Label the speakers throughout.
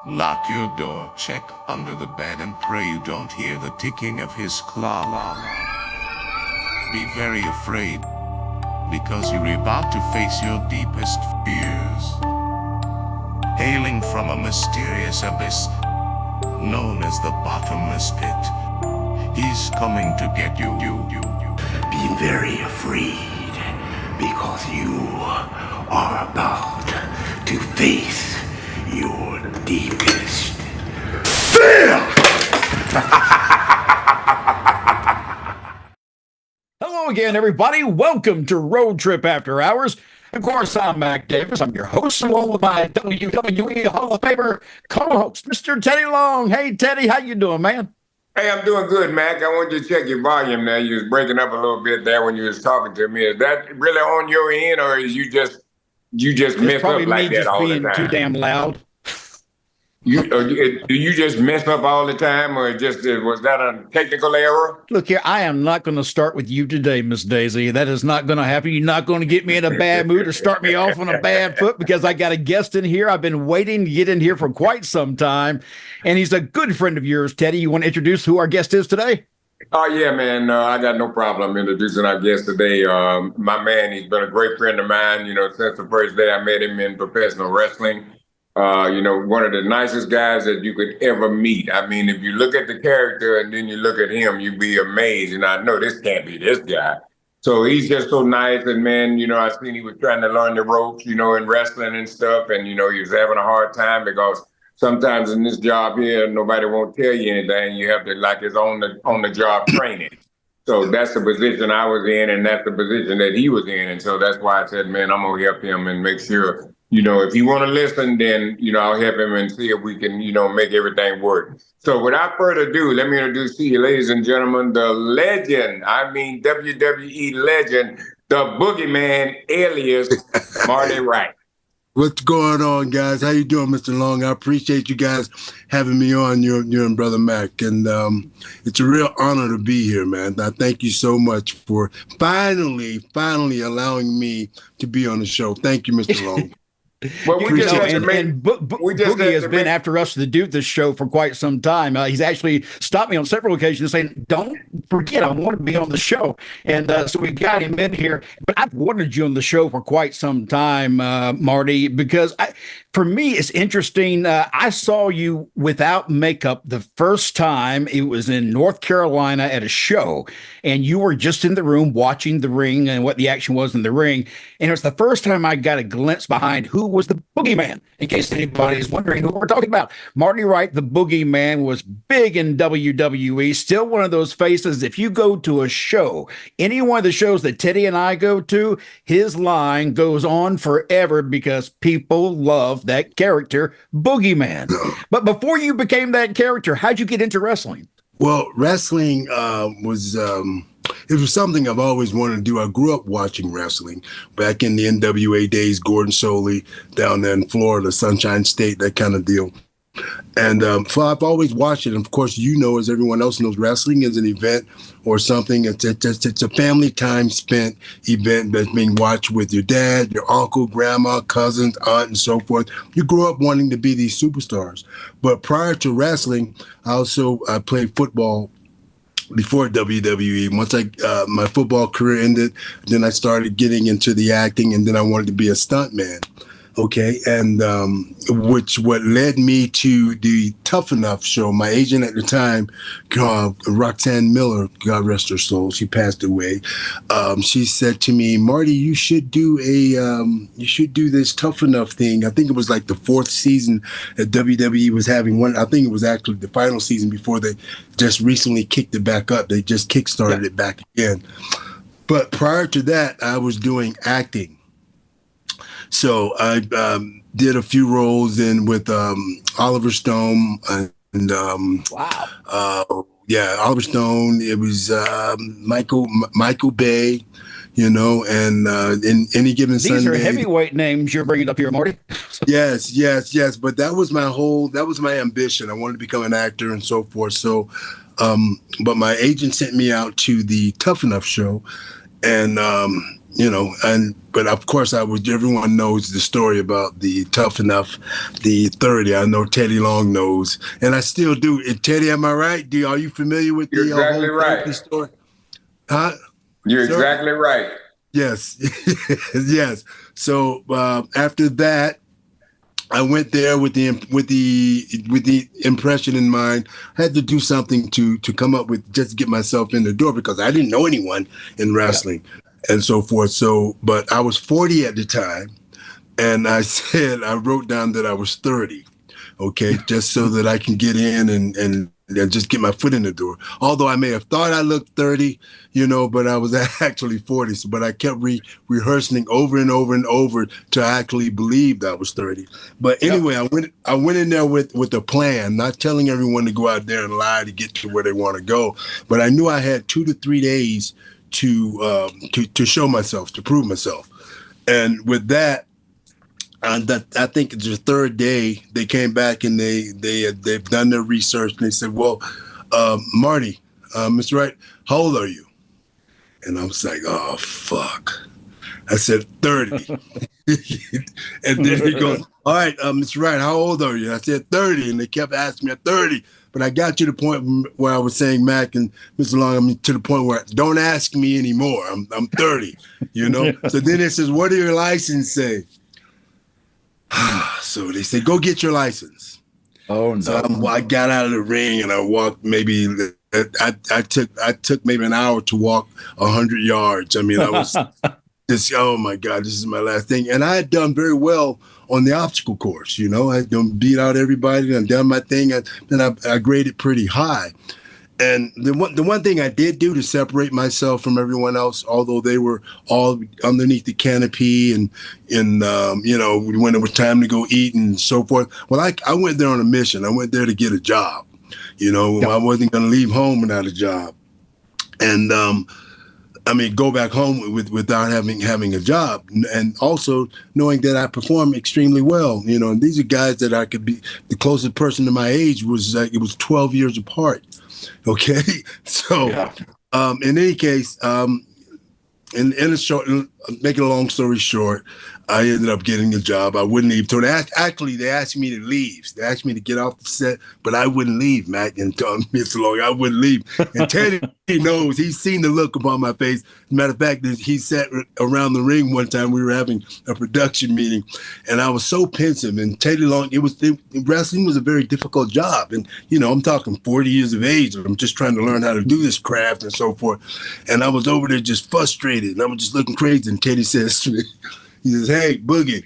Speaker 1: Lock your door, check under the bed, and pray you don't hear the ticking of his claw. Be very afraid, because you're about to face your deepest fears. Hailing from a mysterious abyss known as the bottomless pit, he's coming to get you.
Speaker 2: Be very afraid, because you are about to face your deepest fear.
Speaker 3: Hello again, everybody. Welcome to Road Trip After Hours. Of course, I'm Mac Davis. I'm your host, along with my WWE Hall of Famer co-host, Mr. Teddy Long. Hey, Teddy, how you doing, man?
Speaker 4: Hey, I'm doing good, Mac. I wanted to check your volume there. You was breaking up a little bit there when you was talking to me. Is that really on your end, or is you just mess up like that all the time?
Speaker 3: Probably me just being too damn loud.
Speaker 4: Do you just mess up all the time, or was that a technical error?
Speaker 3: Look here, I am not going to start with you today, Miss Daisy. That is not going to happen. You're not going to get me in a bad mood or start me off on a bad foot, because I got a guest in here. I've been waiting to get in here for quite some time, and he's a good friend of yours, Teddy. You want to introduce who our guest is today?
Speaker 4: Oh, yeah, man. I got no problem introducing our guest today. My man, he's been a great friend of mine, since the first day I met him in professional wrestling. One of the nicest guys that you could ever meet. I mean, if you look at the character and then you look at him, you'd be amazed. And I know this can't be this guy. So he's just so nice. And man, I seen he was trying to learn the ropes, in wrestling and stuff. And, he was having a hard time because sometimes in this job here, nobody won't tell you anything. You have to, like, it's on the job training. So that's the position I was in, and that's the position that he was in. And so that's why I said, man, I'm going to help him and make sure, if you want to listen, then, I'll help him and see if we can, make everything work. So without further ado, let me introduce to you, ladies and gentlemen, the legend, WWE legend, the Boogeyman, alias Marty Wright.
Speaker 5: What's going on, guys? How you doing, Mr. Long? I appreciate you guys having me on, you and Brother Mac. And it's a real honor to be here, man. I thank you so much for finally allowing me to be on the show. Thank you, Mr. Long.
Speaker 4: Well,
Speaker 3: Boogie has been after us to do this show for quite some time. He's actually stopped me on several occasions saying, don't forget, I want to be on the show. And so we got him in here. But I've wanted you on the show for quite some time, Marty, because for me, it's interesting. I saw you without makeup the first time. It was in North Carolina at a show, and you were just in the room watching the ring and what the action was in the ring. And it was the first time I got a glimpse behind who was the Boogeyman, in case anybody is wondering who we're talking about. Marty Wright, the Boogeyman, was big in WWE, still one of those faces. If you go to a show, any one of the shows that Teddy and I go to, his line goes on forever because people love that character, Boogeyman. But before you became that character, how'd you get into wrestling?
Speaker 5: Well, wrestling was something I've always wanted to do. I grew up watching wrestling back in the NWA days, Gordon Soley down there in Florida, Sunshine State, that kind of deal. And so I've always watched it. And of course, as everyone else knows, wrestling is an event or something. It's a family time spent event that's being watched with your dad, your uncle, grandma, cousins, aunt, and so forth. You grow up wanting to be these superstars. But prior to wrestling, I played football before WWE. Once my football career ended, then I started getting into the acting, and then I wanted to be a stuntman. Okay, and what led me to the Tough Enough show. My agent at the time, Roxanne Miller, God rest her soul, she passed away. She said to me, Marty, you should do this Tough Enough thing. I think it was like the fourth season that WWE was having one. I think it was actually the final season before they just recently kicked it back up. They just kickstarted it back again. But prior to that, I was doing acting. So I did a few roles with Oliver Stone and Oliver Stone. It was Michael Bay, and in Any Given Sunday.
Speaker 3: These are heavyweight names you're bringing up here, Marty.
Speaker 5: Yes. But that was my ambition. I wanted to become an actor and so forth. So, but my agent sent me out to the Tough Enough show, and but of course everyone knows the story about the Tough Enough, the 30. I know Teddy Long knows, and I still do. Teddy, am I right? Are you familiar with
Speaker 4: You're
Speaker 5: the
Speaker 4: exactly
Speaker 5: whole
Speaker 4: right.
Speaker 5: 30 story? Huh?
Speaker 4: You're
Speaker 5: Sir?
Speaker 4: exactly right.
Speaker 5: Yes. Yes. So after that, I went there with the impression in mind. I had to do something to come up with, just to get myself in the door, because I didn't know anyone in wrestling and so forth. So, but I was 40 at the time, and I wrote down that I was 30. Okay, just so that I can get in and just get my foot in the door. Although I may have thought I looked 30, but I was actually 40. So, but I kept rehearsing over and over and over to actually believe that I was 30. But anyway, I went in there with a plan, not telling everyone to go out there and lie to get to where they want to go. But I knew I had 2 to 3 days to show myself, to prove myself. And with that, I think it's the third day they came back and they've done their research, and they said, "Well, Marty, Mr. Wright, how old are you?" And I was like, "Oh fuck!" I said 30, and then he goes, "All right, Mr. Wright, how old are you?" I said 30, and they kept asking me at 30. But I got to the point where I was saying, Mac and Mr. Long, to the point where don't ask me anymore. I'm 30, So then it says, "What do your license say?" So they said, "Go get your license."
Speaker 3: Oh no!
Speaker 5: So I got out of the ring and I walked maybe. I took maybe an hour to walk 100 yards. I mean, I was just, oh my God, this is my last thing. And I had done very well on the obstacle course. I had done beat out everybody and done my thing. And I graded pretty high. And the one thing I did do to separate myself from everyone else, although they were all underneath the canopy and when it was time to go eat and so forth. Well, I went there on a mission. I went there to get a job. I wasn't going to leave home without a job. And go back home without having a job, and also knowing that I perform extremely well. And these are guys that I could be. The closest person to my age was it was 12 years apart. Okay, so in any case, in a short, making a long story short, I ended up getting a job. I wouldn't leave. So they asked me to leave. They asked me to get off the set, but I wouldn't leave, Mac and Mr. Long. I wouldn't leave. And Teddy knows. He's seen the look upon my face. As a matter of fact, he sat around the ring one time. We were having a production meeting, and I was so pensive. And Teddy Long, wrestling was a very difficult job. And, I'm talking 40 years of age. And I'm just trying to learn how to do this craft and so forth. And I was over there just frustrated. And I was just looking crazy. And Teddy says to me, he says, "Hey, Boogie,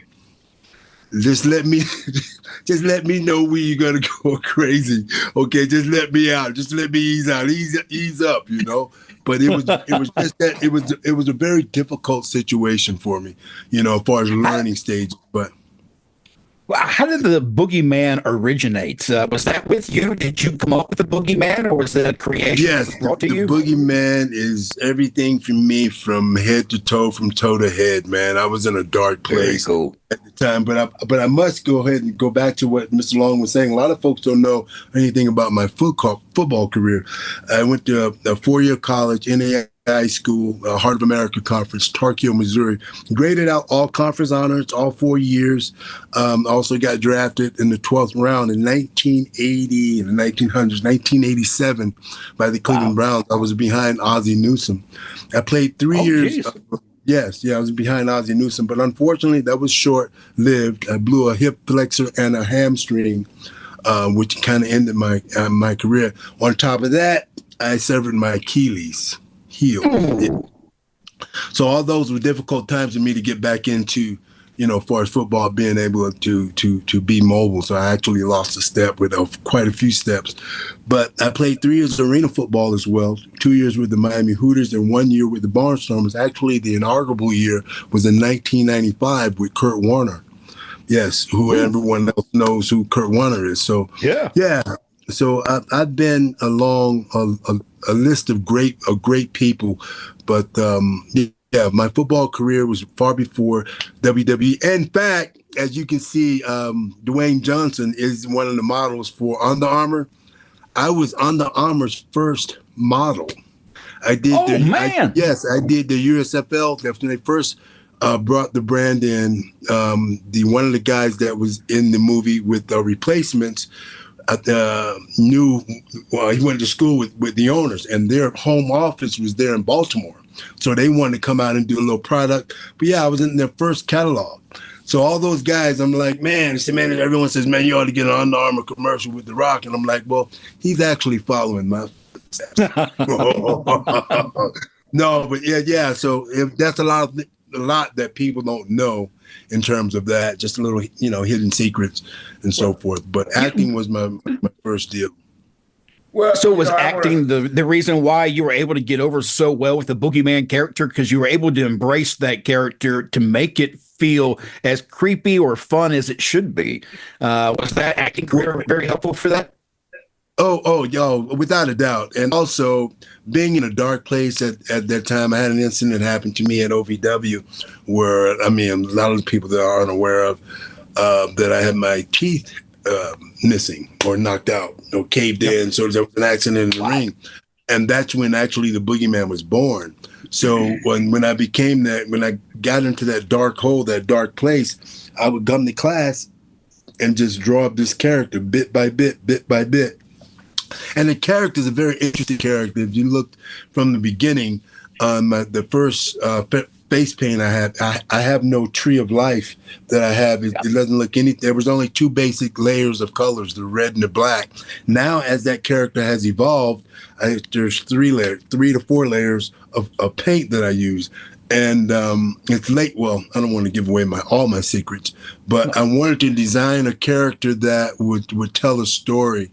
Speaker 5: just let me know when you're gonna go crazy. Okay, just let me out. Just let me ease out. Ease up, But it was just that it was a very difficult situation for me, as far as learning stage. But
Speaker 3: how did the Boogeyman originate? Was that with you? Did you come up with the Boogeyman, or was it a creation?
Speaker 5: Yes, the Boogeyman is everything for me, from head to toe, from toe to head. Man, I was in a dark place at the time. But I must go ahead and go back to what Mr. Long was saying. A lot of folks don't know anything about my football career. I went to a 4-year college, NAI school, Heart of America Conference, Tarkio, Missouri. Graded out all conference honors, all 4 years. Also got drafted in the 12th round in 1980, in the 1900s, 1987 by the Cleveland Browns. I was behind Ozzie Newsome. I played 3 years. I was behind Ozzie Newsome, but unfortunately that was short-lived. I blew a hip flexor and a hamstring, which kind of ended my career. On top of that, I severed my Achilles heel. So all those were difficult times for me to get back into, as far as football, being able to be mobile. So I actually lost a step with quite a few steps. But I played 3 years of arena football as well, 2 years with the Miami Hooters and 1 year with the Barnstormers. Actually, the inaugural year was in 1995 with Kurt Warner. Yes, who everyone else knows who Kurt Warner is. So yeah. So I've been along a list of great people, but my football career was far before WWE. In fact, as you can see, Dwayne Johnson is one of the models for Under Armour. I was Under Armour's first model. I did.
Speaker 3: Oh man!
Speaker 5: Yes, I did the USFL. That's when they first brought the brand in. The one of the guys that was in the movie with the replacements knew. Well, he went to school with the owners, and their home office was there in Baltimore. So they wanted to come out and do a little product. But yeah, I was in their first catalog. So all those guys, I'm like, man, everyone says, man, you ought to get an Under Armour commercial with The Rock. And I'm like, well, he's actually following my footsteps. No, but yeah. So that's a lot that people don't know in terms of that, just a little, hidden secrets and so forth. But acting was my first deal.
Speaker 3: Well, so was acting the reason why you were able to get over so well with the Boogeyman character, because you were able to embrace that character to make it feel as creepy or fun as it should be. Was that acting career very helpful for that?
Speaker 5: Yo, without a doubt. And also being in a dark place at that time, I had an incident happen to me at OVW where, a lot of the people that aren't aware of, that I had my teeth missing or knocked out, caved in. So there was an accident in the ring. And that's when actually the Boogeyman was born. So when I got into that dark hole, that dark place, I would come to class and just draw up this character bit by bit. And the character is a very interesting character. If you looked from the beginning, the first face paint I have no tree of life that I have. It doesn't look anything. There was only two basic layers of colors, the red and the black. Now, as that character has evolved, there's 3 to 4 layers of paint that I use. And it's late. Well, I don't want to give away all my secrets, but I wanted to design a character that would tell a story.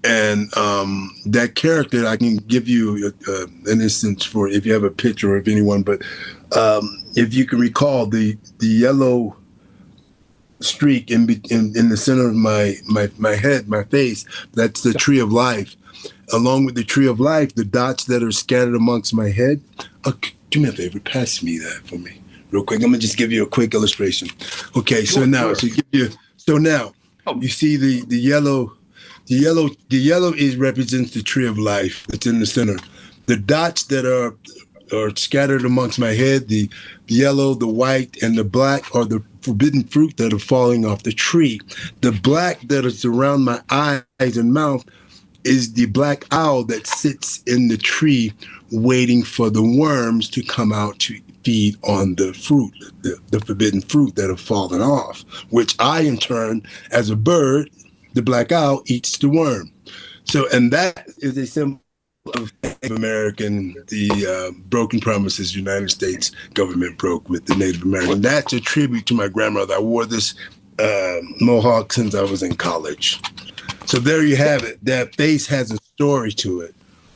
Speaker 5: And that character, I can give you an instance for if you have a picture of anyone, but if you can recall the yellow streak in the center of my head, my face, that's the tree of life. Along with the tree of life, the dots that are scattered amongst my head. Do me a favor, pass me that for me real quick. I'm gonna just give you a quick illustration. Okay, so now you see the yellow. The yellow represents the tree of life that's in the center. The dots that are scattered amongst my head, the yellow, the white, and the black are the forbidden fruit that are falling off the tree. The black that is around my eyes and mouth is the black owl that sits in the tree waiting for the worms to come out to feed on the fruit, the forbidden fruit that have fallen off, which I, in turn, as a bird, the black owl eats the worm. So, and that is a symbol of Native American, the broken promises United States government broke with the Native American. That's a tribute to my grandmother. I wore this mohawk since I was in college. So there you have it. That face has a story to it.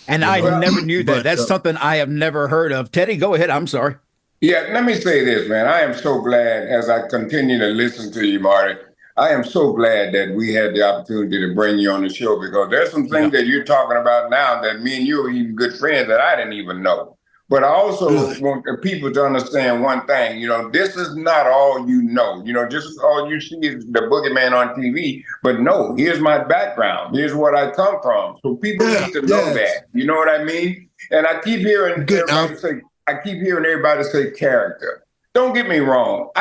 Speaker 3: And I never knew that. That's something I have never heard of. Teddy, go ahead. I'm sorry.
Speaker 4: Yeah, let me say this, man. I am so glad as I continue to listen to you, Marty. I am so glad that we had the opportunity to bring you on the show, because there's some things that you're talking about now that me and you are even good friends that I didn't even know. But I also want the people to understand one thing, this is not all you know. Just all you see is the Boogeyman on TV. But no, here's my background. Here's what I come from. So people need to know that. You know what I mean? And I keep hearing everybody say character. Don't get me wrong.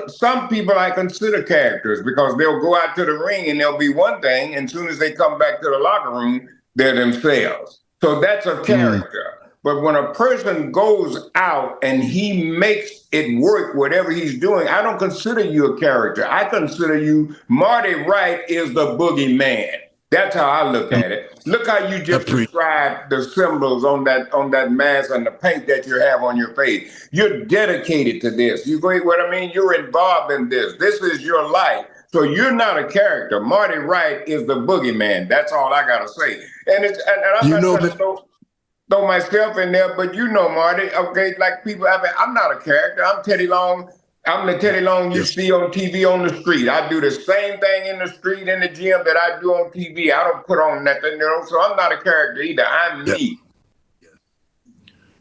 Speaker 4: Some people I consider characters, because they'll go out to the ring and they'll be one thing, and as soon as they come back to the locker room, they're themselves. So that's a character. But when a person goes out and he makes it work, whatever he's doing, I don't consider you a character. I consider you, Marty Wright is the Boogeyman. That's how I look at it. Look how you just described the symbols on that mask and the paint that you have on your face. You're dedicated to this. You get what I mean? You're involved in this. This is your life. So you're not a character. Marty Wright is the Boogeyman. That's all I gotta say. And I'm not trying to throw myself in there, but Marty, okay, like people, I'm not a character. I'm Teddy Long. I'm the Teddy Long you see on TV on the street. I do the same thing in the street, in the gym, that I do on TV. I don't put on nothing, so I'm not a character either. I'm me.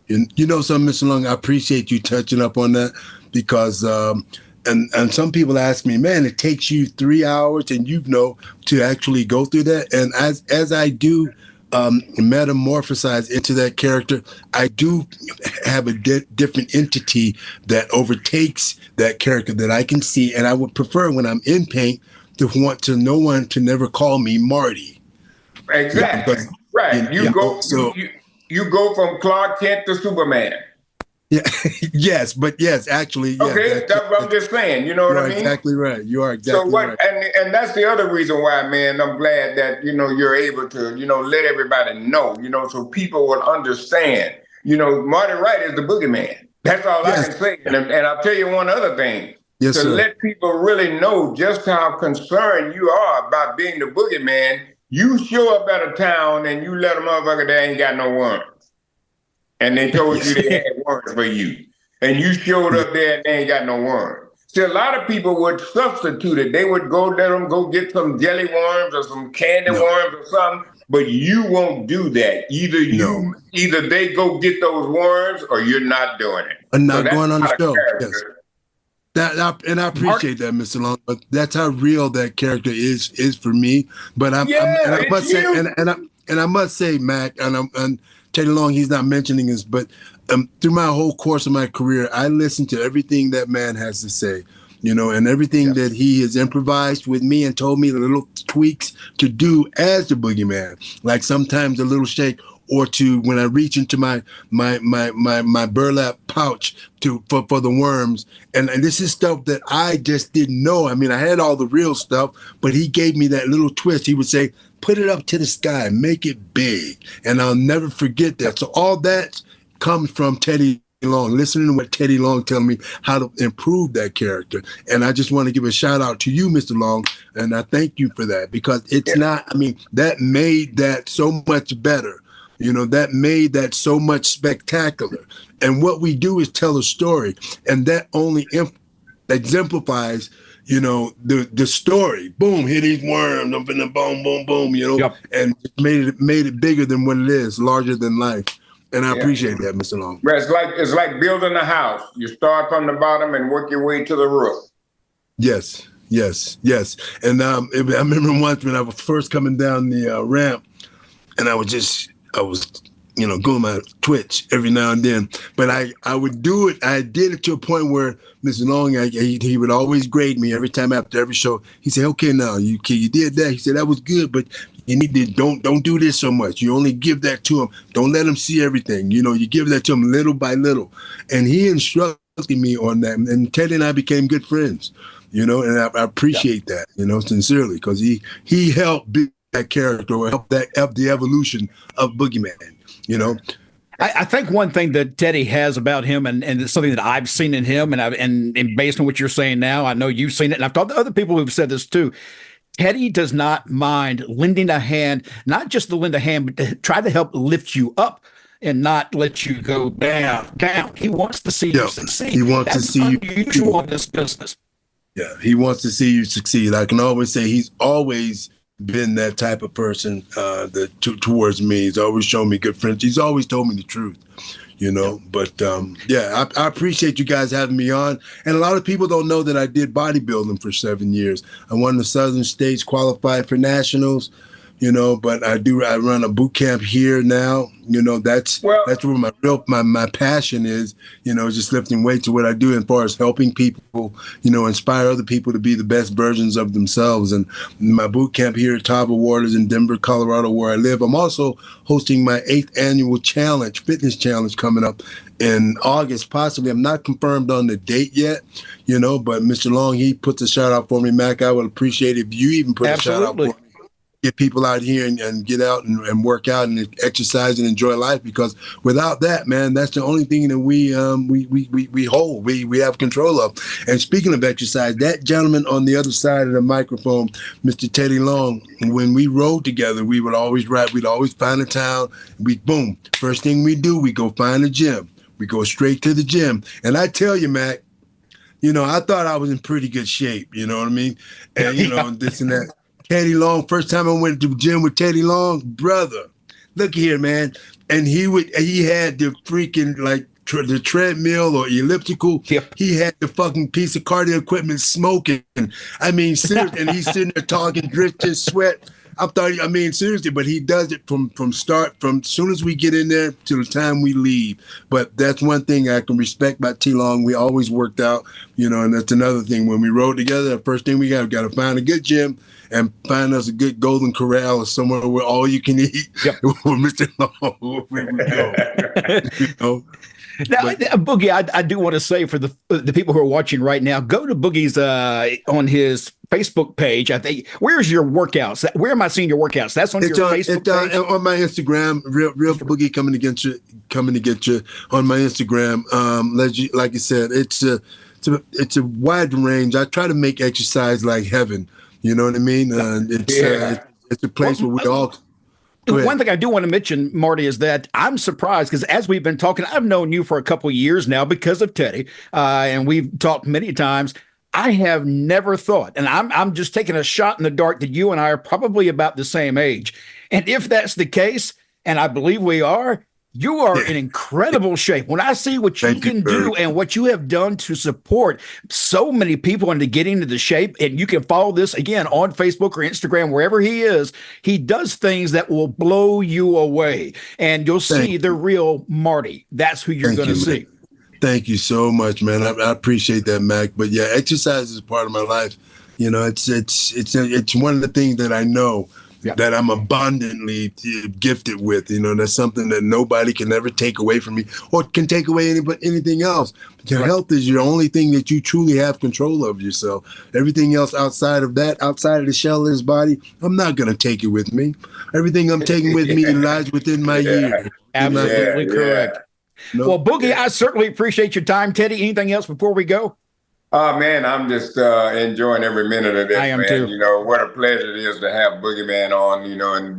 Speaker 5: Something, Mr. Long, I appreciate you touching up on that, because and some people ask me, man, it takes you 3 hours and to actually go through that. And as I do metamorphosize into that character, I do have a different entity that overtakes that character that I can see, and I would prefer when I'm in paint to want to no one to never call me Marty.
Speaker 4: Exactly.
Speaker 5: Because,
Speaker 4: right. You go from Clark Kent to Superman.
Speaker 5: Yeah. Yes, actually. Yeah,
Speaker 4: okay, that's what I'm just saying. You know what I mean?
Speaker 5: Exactly right. You are exactly right.
Speaker 4: And that's the other reason why, man, I'm glad that, you're able to, let everybody know, so people will understand. Marty Wright is the boogeyman. That's all I can say. And I'll tell you one other thing.
Speaker 5: Yes,
Speaker 4: to
Speaker 5: sir.
Speaker 4: Let people really know just how concerned you are about being the boogeyman. You show up at a town and you let a motherfucker that ain't got no worms. And they told you they had worms for you. And you showed up there and they ain't got no worms. See, a lot of people would substitute it. They would let them go get some jelly worms or some candy worms or something. But you won't do that. Either they go get those worms or you're not doing it.
Speaker 5: I'm not going on the show. Yes. And I appreciate that, Mr. Long. But that's how real that character is for me. But I must say, Mac, and Teddy Long, he's not mentioning this, but through my whole course of my career, I listened to everything that man has to say, and everything that he has improvised with me and told me the little tweaks to do as the boogeyman, like sometimes a little shake, or to when I reach into my burlap pouch for the worms, and this is stuff that I just didn't know. I mean, I had all the real stuff, but he gave me that little twist. He would say, "Put it up to the sky, make it big," and I'll never forget that. So all that comes from Teddy Long, listening to what Teddy Long tell me how to improve that character. And I just want to give a shout out to you, Mr. Long, and I thank you for that, because it's not. I mean, that made that so much better. That made that so much spectacular. And what we do is tell a story, and that only exemplifies, the story. Boom, hit these worms, up in the boom, boom, boom, and made it bigger than what it is, larger tn life. And I appreciate that, Mr. Long.
Speaker 4: It's like building a house. You start from the bottom and work your way to the roof.
Speaker 5: Yes. And I remember once when I was first coming down the ramp, and I was going my Twitch every now and then, but I would do it. I did it to a point where Mr. Long, he would always grade me every time after every show. He said, "Okay, now you did that." He said, "That was good, but you need to don't do this so much. You only give that to him. Don't let him see everything. You give that to him little by little." And he instructed me on that. And Teddy and I became good friends. And I appreciate that. Sincerely, because he helped build that character, or help the evolution of Boogeyman.
Speaker 3: I think one thing that Teddy has about him, and it's something that I've seen in him, and based on what you're saying now, I know you've seen it, and I've talked to other people who've said this too. Teddy does not mind lending a hand, not just to lend a hand, but to try to help lift you up and not let you go down. He wants to see you succeed.
Speaker 5: He wants to see you
Speaker 3: unusual in this business.
Speaker 5: Yeah, he wants to see you succeed. I can always say he's always been that type of person towards me. He's always shown me good friends. He's always told me the truth, But I appreciate you guys having me on. And a lot of people don't know that I did bodybuilding for 7 years. I won the Southern States, qualified for nationals, but I run a boot camp here now. That's where my passion is, just lifting weights to what I do as far as helping people, inspire other people to be the best versions of themselves. And my boot camp here at Tava Waters in Denver, Colorado, where I live. I'm also hosting my 8th annual fitness challenge coming up in August, possibly. I'm not confirmed on the date yet, but Mr. Long, he puts a shout out for me. Mac, I would appreciate if you even put a shout out for me. Get people out here and get out and work out and exercise and enjoy life, because without that, man, that's the only thing that we hold, we have control of. And speaking of exercise, that gentleman on the other side of the microphone, Mr. Teddy Long, when we rode together, we would always ride. We'd always find a town. First thing we do, we go find a gym. We go straight to the gym. And I tell you, Mac, I thought I was in pretty good shape. You know what I mean? And this and that. Teddy Long, first time I went to the gym with Teddy Long, brother, look here, man. And he had the freaking the treadmill or elliptical. Yep. He had the fucking piece of cardio equipment smoking. I mean, seriously, and he's sitting there talking, dripping sweat. I mean, seriously, but he does it from soon as we get in there to the time we leave. But that's one thing I can respect about T-Long. We always worked out, and that's another thing. When we rode together, the first thing we got to find a good gym and find us a good Golden Corral or somewhere where all you can eat.
Speaker 3: Yep.
Speaker 5: With Mr. Long, where we go.
Speaker 3: Now, Boogie, I do want to say for the people who are watching right now, go to Boogie's on his Facebook page. I think, where's your workouts? Where am I seeing your workouts? That's on your Facebook page?
Speaker 5: On my Instagram, real Boogie coming to get you on my Instagram. Like you said, it's a wide range. I try to make exercise like heaven. You know what I mean? It's a place where we all.
Speaker 3: One thing I do want to mention, Marty, is that I'm surprised because as we've been talking, I've known you for a couple of years now because of Teddy, and we've talked many times. I have never thought, and I'm just taking a shot in the dark, that you and I are probably about the same age. And if that's the case, and I believe we are, you are in incredible shape. When I see what you can do and what you have done to support so many people into getting into the shape, and you can follow this again on Facebook or Instagram, wherever he is, he does things that will blow you away. And you'll see the real Marty. That's who you're going to see.
Speaker 5: Thank you so much, man. I appreciate that, Mac. But yeah, exercise is part of my life. It's one of the things that I know that I'm abundantly gifted with. That's something that nobody can ever take away from me or can take away anything else. Your health is your only thing that you truly have control of yourself. Everything else outside of that, outside of the shell of this body, I'm not going to take it with me. Everything I'm taking with me lies within my year.
Speaker 3: Absolutely correct. No. Well, Boogie, I certainly appreciate your time. Teddy, anything else before we go?
Speaker 4: Oh, man, I'm just enjoying every minute of this,
Speaker 3: I am
Speaker 4: man.
Speaker 3: Too.
Speaker 4: What a pleasure it is to have Boogeyman on, and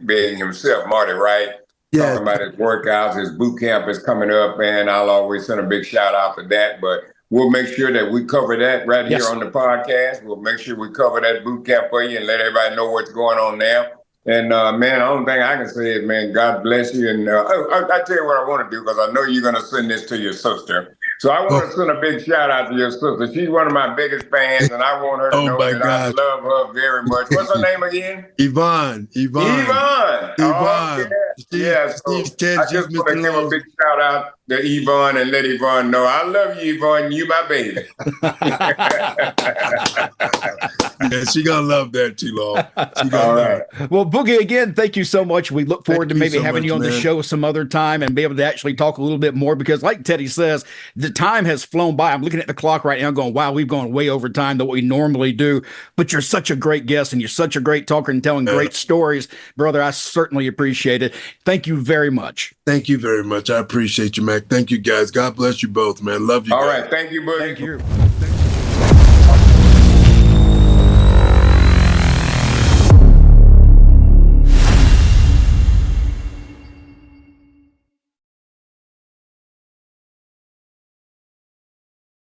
Speaker 4: being himself, Marty Wright, talking about his workouts, his boot camp is coming up, and I'll always send a big shout out to that. But we'll make sure that we cover that right here on the podcast. We'll make sure we cover that boot camp for you and let everybody know what's going on now. And, man, the only thing I can say is, man, God bless you. And I tell you what I want to do, because I know you're going to send this to your sister. So I want to send a big shout out to your sister. She's one of my biggest fans, and I want her to know that I love her very much. What's her name again?
Speaker 5: Yvonne.
Speaker 4: Oh, yeah. So I just want to give a big shout out to Yvonne and let Yvonne know I love you, Yvonne. You my baby.
Speaker 5: Yeah, she gonna love that too long.
Speaker 4: All right.
Speaker 3: Well, Boogie, again, thank you so much. We look forward to maybe having you on the show some other time and be able to actually talk a little bit more, because like Teddy says, the time has flown by. I'm looking at the clock right now going, wow, we've gone way over time than what we normally do. But you're such a great guest and you're such a great talker and telling great stories. Brother, I certainly appreciate it. Thank you very much.
Speaker 5: Thank you very much. I appreciate you, Mac. Thank you, guys. God bless you both, man. Love you.
Speaker 4: All
Speaker 5: guys.
Speaker 4: right. Thank you, Boogie.
Speaker 3: Thank you.